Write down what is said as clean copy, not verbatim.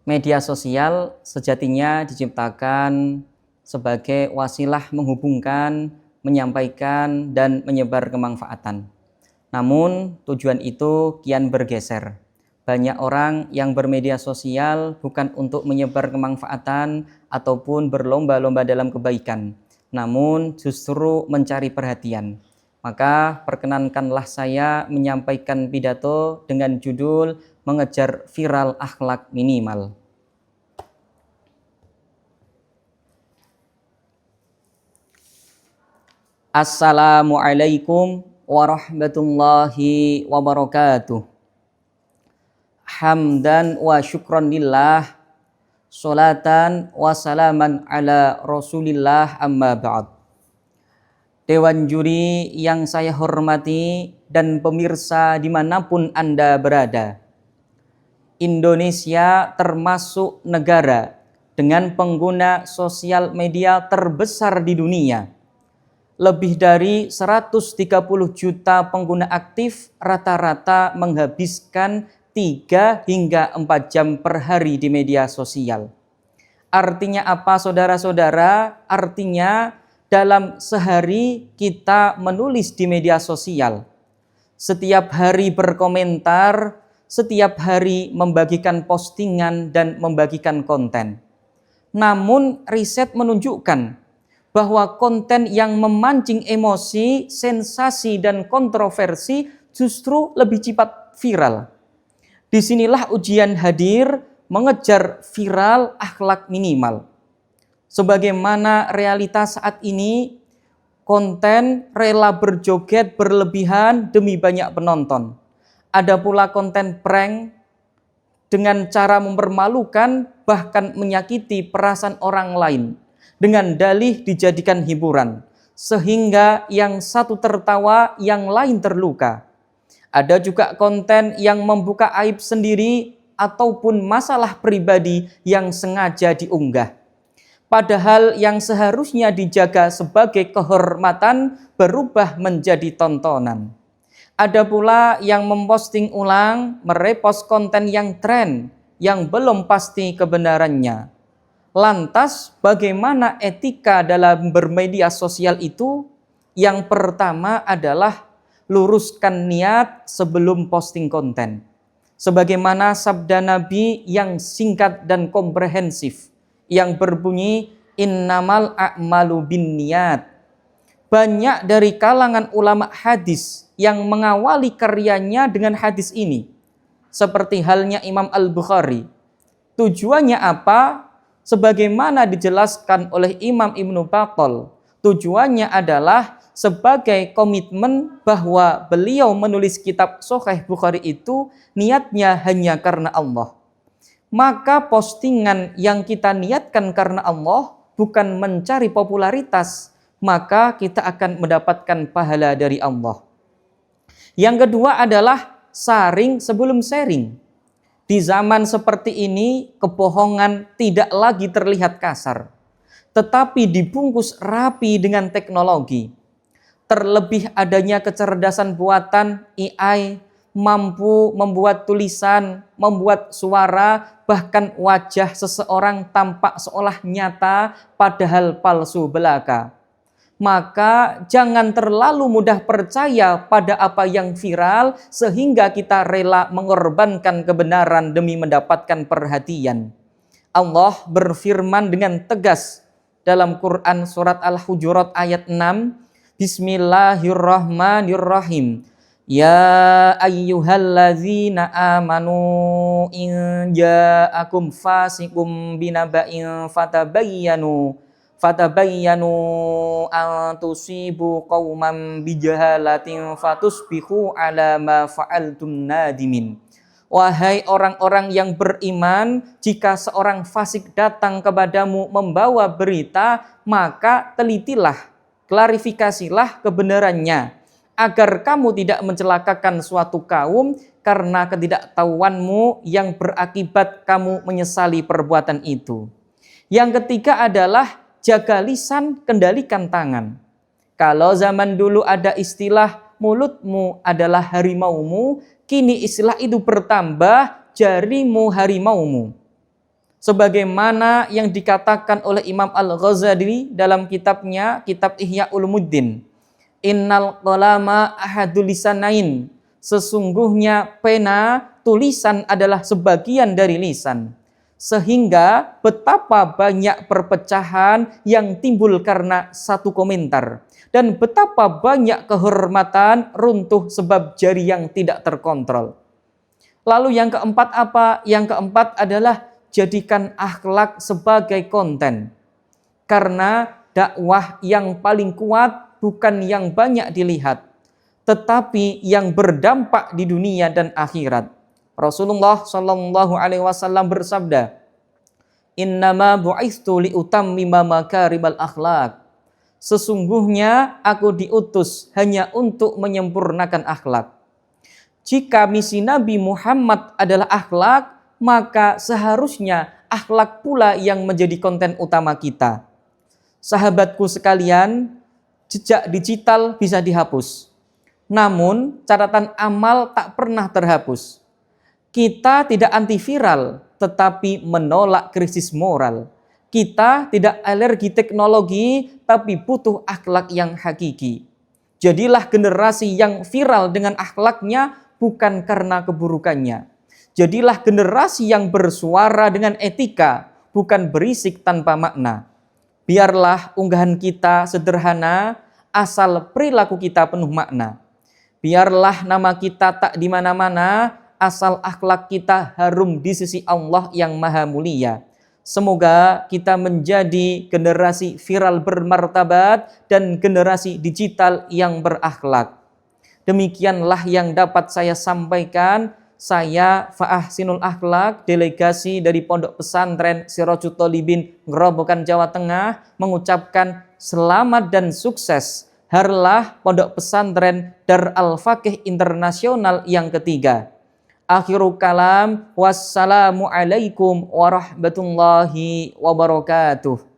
Media sosial sejatinya diciptakan sebagai wasilah menghubungkan, menyampaikan, dan menyebar kemanfaatan. Namun, tujuan itu kian bergeser. Banyak orang yang bermedia sosial bukan untuk menyebar kemanfaatan ataupun berlomba-lomba dalam kebaikan, namun justru mencari perhatian. Maka perkenankanlah saya menyampaikan pidato dengan judul Mengejar Viral Akhlak Minimal. Assalamualaikum warahmatullahi wabarakatuh. Hamdan wa syukran lillah, sholatan wa salaman ala rasulillah, amma ba'd. Dewan juri yang saya hormati dan pemirsa dimanapun Anda berada, Indonesia termasuk negara dengan pengguna sosial media terbesar di dunia. Lebih dari 130 juta pengguna aktif rata-rata menghabiskan 3 hingga 4 jam per hari di media sosial. Artinya apa, saudara-saudara? Artinya dalam sehari kita menulis di media sosial, setiap hari berkomentar, setiap hari membagikan postingan dan membagikan konten. Namun riset menunjukkan bahwa konten yang memancing emosi, sensasi, dan kontroversi justru lebih cepat viral. Disinilah ujian hadir mengejar viral akhlak minimal. Sebagaimana realitas saat ini, konten rela berjoget berlebihan demi banyak penonton. Ada pula konten prank dengan cara mempermalukan bahkan menyakiti perasaan orang lain dengan dalih dijadikan hiburan, sehingga yang satu tertawa, yang lain terluka. Ada juga konten yang membuka aib sendiri ataupun masalah pribadi yang sengaja diunggah. Padahal yang seharusnya dijaga sebagai kehormatan berubah menjadi tontonan. Ada pula yang memposting ulang, merepost konten yang tren, yang belum pasti kebenarannya. Lantas bagaimana etika dalam bermedia sosial itu? Yang pertama adalah luruskan niat sebelum posting konten. Sebagaimana sabda Nabi yang singkat dan komprehensif, yang berbunyi innamal a'malu binniyat. Banyak dari kalangan ulama hadis yang mengawali karyanya dengan hadis ini. Seperti halnya Imam Al-Bukhari. Tujuannya apa? Sebagaimana dijelaskan oleh Imam Ibnu Battal, tujuannya adalah sebagai komitmen bahwa beliau menulis kitab Sahih Bukhari itu niatnya hanya karena Allah. Maka postingan yang kita niatkan karena Allah bukan mencari popularitas, maka kita akan mendapatkan pahala dari Allah. Yang kedua adalah saring sebelum sharing. Di zaman seperti ini, kebohongan tidak lagi terlihat kasar, tetapi dibungkus rapi dengan teknologi. Terlebih adanya kecerdasan buatan AI, mampu membuat tulisan, membuat suara, bahkan wajah seseorang tampak seolah nyata padahal palsu belaka. Maka jangan terlalu mudah percaya pada apa yang viral sehingga kita rela mengorbankan kebenaran demi mendapatkan perhatian. Allah berfirman dengan tegas dalam Quran surat Al-Hujurat ayat 6, Bismillahirrahmanirrahim. Ya ayyuhallazina amanu in ja'akum fasikum binaba'in fatabayyanu an tusibu qauman bijahalatin fatusbihu ala ma fa'altum nadimin. Wahai orang-orang yang beriman, jika seorang fasik datang kepadamu membawa berita, maka telitilah, klarifikasilah kebenarannya, agar kamu tidak mencelakakan suatu kaum karena ketidaktahuanmu yang berakibat kamu menyesali perbuatan itu. Yang ketiga adalah jaga lisan, kendalikan tangan. Kalau zaman dulu ada istilah mulutmu adalah harimaumu, kini istilah itu bertambah jarimu harimaumu. Sebagaimana yang dikatakan oleh Imam Al-Ghazali dalam kitabnya, kitab Ihya Ulumuddin. Innal qalama ahadul lisanain. Sesungguhnya pena, tulisan adalah sebagian dari lisan. Sehingga betapa banyak perpecahan yang timbul karena satu komentar. Dan betapa banyak kehormatan runtuh sebab jari yang tidak terkontrol. Lalu yang keempat apa? Yang keempat adalah jadikan akhlak sebagai konten. Karena dakwah yang paling kuat bukan yang banyak dilihat, tetapi yang berdampak di dunia dan akhirat. Rasulullah Shallallahu Alaihi Wasallam bersabda, Innama bu'istu liutammima makarimal akhlak. Sesungguhnya aku diutus hanya untuk menyempurnakan akhlak. Jika misi Nabi Muhammad adalah akhlak, maka seharusnya akhlak pula yang menjadi konten utama kita. Sahabatku sekalian, jejak digital bisa dihapus. Namun, catatan amal tak pernah terhapus. Kita tidak antiviral, tetapi menolak krisis moral. Kita tidak alergi teknologi, tapi butuh akhlak yang hakiki. Jadilah generasi yang viral dengan akhlaknya, bukan karena keburukannya. Jadilah generasi yang bersuara dengan etika, bukan berisik tanpa makna. Biarlah unggahan kita sederhana, asal perilaku kita penuh makna. Biarlah nama kita tak di mana-mana, asal akhlak kita harum di sisi Allah yang Maha Mulia. Semoga kita menjadi generasi viral bermartabat dan generasi digital yang berakhlak. Demikianlah yang dapat saya sampaikan. Saya Fa'ahsinul Akhlak, delegasi dari Pondok Pesantren Sirajul Thalibin, Ngerobokan, Jawa Tengah, mengucapkan selamat dan sukses harlah Pondok Pesantren Dar Al-Faqih Internasional yang ketiga. Akhirul kalam, wassalamualaikum warahmatullahi wabarakatuh.